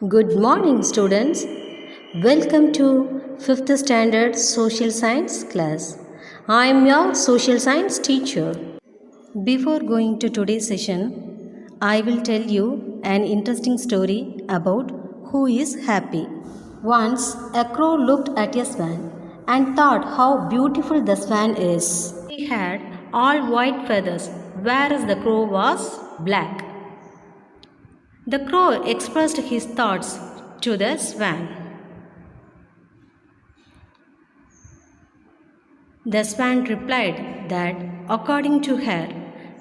Good morning, students. Welcome to 5th Standard Social Science class. I am your social science teacher. Before going to today's session, I will tell you an interesting story about who is happy. Once a crow looked at a swan and thought how beautiful the swan is. He had all white feathers, whereas the crow was black. The crow expressed his thoughts to the swan. The swan replied that, according to her,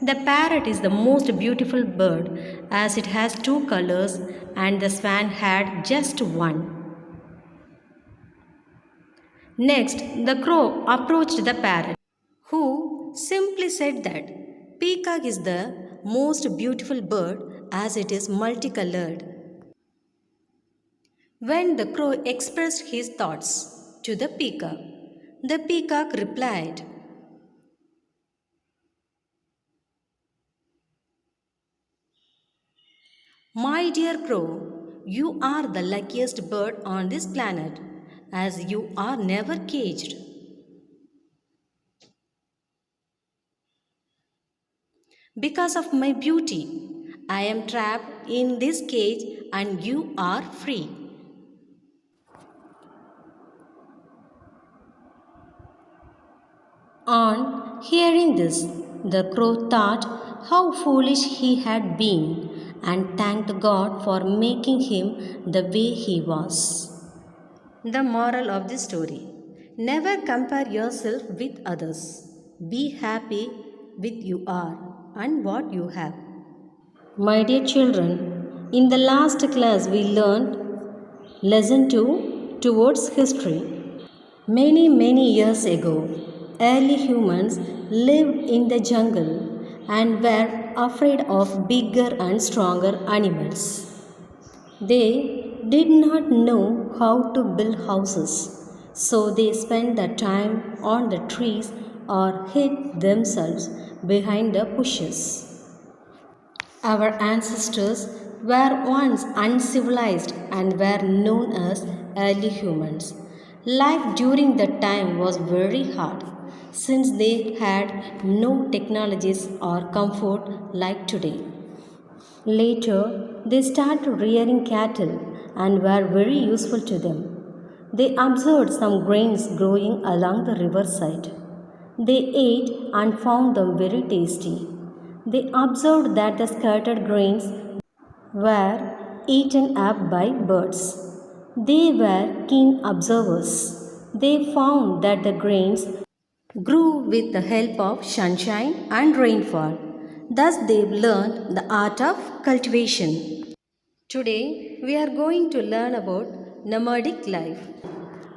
the parrot is the most beautiful bird as it has two colors and the swan had just one. Next, the crow approached the parrot, who simply said that peacock is the most beautiful bird as it is multicolored. When the crow expressed his thoughts to the peacock replied, "My dear crow, you are the luckiest bird on this planet, as you are never caged. Because of my beauty, I am trapped in this cage and you are free." On hearing this, the crow thought how foolish he had been and thanked God for making him the way he was. The moral of the story: never compare yourself with others. Be happy with you are and what you have. My dear children, in the last class we learned lesson 2 towards history. Many years ago, early humans lived in the jungle and were afraid of bigger and stronger animals. They did not know how to build houses, so they spent their time on the trees or hid themselves behind the bushes. Our ancestors were once uncivilized and were known as early humans. Life during that time was very hard since they had no technologies or comfort like today. Later, they started rearing cattle and were very useful to them. They observed some grains growing along the riverside. They ate and found them very tasty. They observed that the scattered grains were eaten up by birds. They were keen observers. They found that the grains grew with the help of sunshine and rainfall. Thus, they learned the art of cultivation. Today, we are going to learn about nomadic life.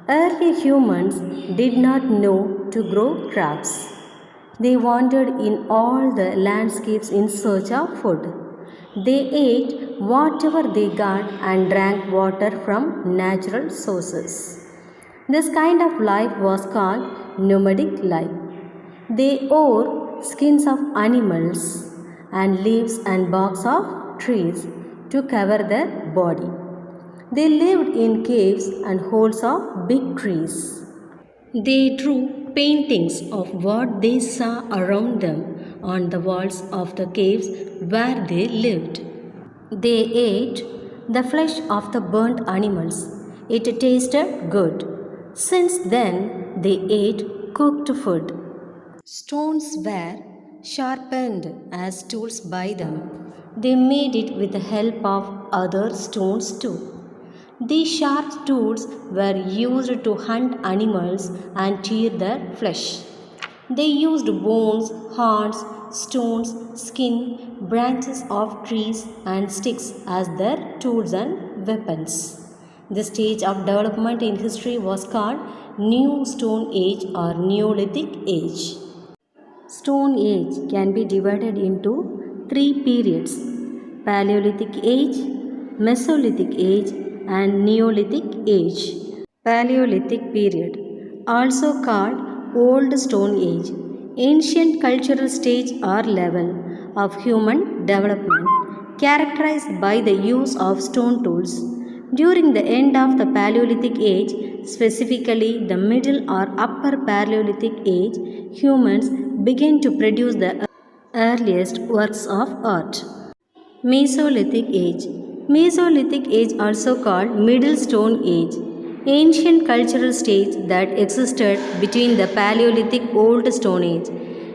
Early humans did not know to grow crops. They wandered in all the landscapes in search of food. They ate whatever they got and drank water from natural sources. This kind of life was called nomadic life. They wore skins of animals and leaves and barks of trees to cover their body. They lived in caves and holes of big trees. They drew paintings of what they saw around them on the walls of the caves where they lived. They ate the flesh of the burnt animals. It tasted good. Since then, they ate cooked food. Stones were sharpened as tools by them. They made it with the help of other stones too. These sharp tools were used to hunt animals and tear their flesh. They used bones, horns, stones, skin, branches of trees, and sticks as their tools and weapons. The stage of development in history was called New Stone Age or Neolithic Age. Stone Age can be divided into three periods: Paleolithic Age, Mesolithic Age, and Neolithic Age. Paleolithic period, also called Old Stone Age, ancient cultural stage or level of human development characterized by the use of stone tools, During the end of the Paleolithic Age, specifically the Middle or Upper Paleolithic Age, humans began to produce the earliest works of art. Mesolithic Age. Mesolithic Age, also called Middle Stone Age, ancient cultural stage that existed between the Paleolithic Old Stone Age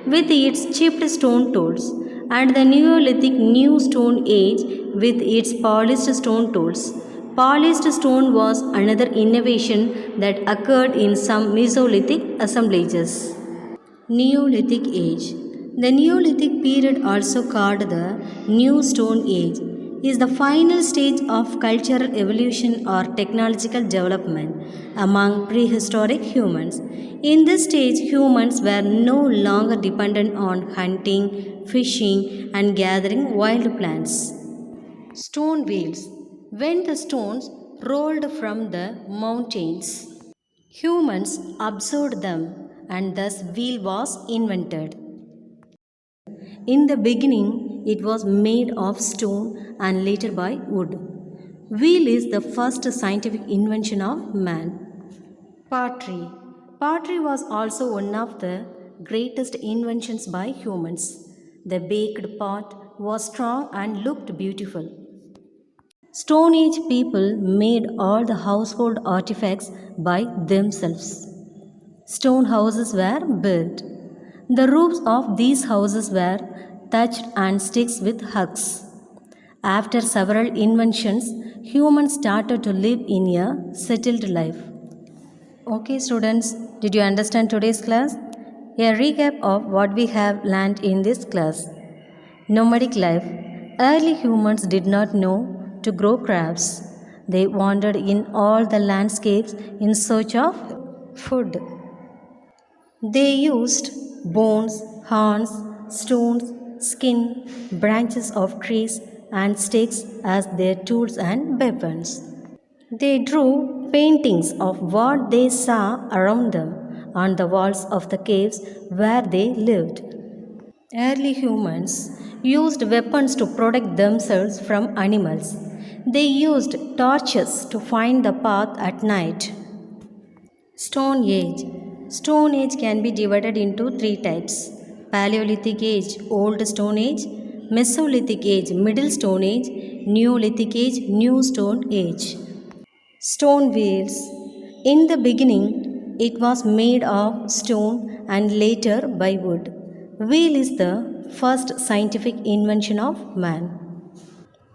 with its chipped stone tools and the Neolithic New Stone Age with its polished stone tools. Polished stone was another innovation that occurred in some Mesolithic assemblages. Neolithic Age. The Neolithic period, also called the New Stone Age, is the final stage of cultural evolution or technological development among prehistoric humans. In this stage, humans were no longer dependent on hunting, fishing, and gathering wild plants. Stone wheels. When the stones rolled from the mountains, humans observed them and thus wheel was invented. In the beginning, it was made of stone and later by wood. Wheel is the first scientific invention of man. Pottery. Pottery was also one of the greatest inventions by humans. The baked pot was strong and looked beautiful. Stone Age people made all the household artifacts by themselves. Stone houses were built. The roofs of these houses were thatched and sticks with husks. After several inventions, humans started to live in a settled life. Okay, students, did you understand today's class? A recap of what we have learned in this class. Nomadic life. Early humans did not know to grow crops. They wandered in all the landscapes in search of food. They used bones, horns, stones, skin, branches of trees, and sticks as their tools and weapons. They drew paintings of what they saw around them on the walls of the caves where they lived. Early humans used weapons to protect themselves from animals. They used torches to find the path at night. Stone Age. Stone Age can be divided into three types: Paleolithic Age, Old Stone Age; Mesolithic Age, Middle Stone Age; Neolithic Age, New Stone Age. Stone wheels. In the beginning, it was made of stone and later by wood. Wheel is the first scientific invention of man.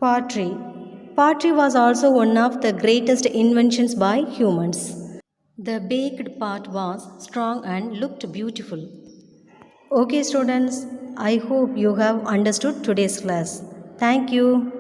Pottery. Pottery was also one of the greatest inventions by humans. The baked pot was strong and looked beautiful. Okay, students, I hope you have understood today's class. Thank you.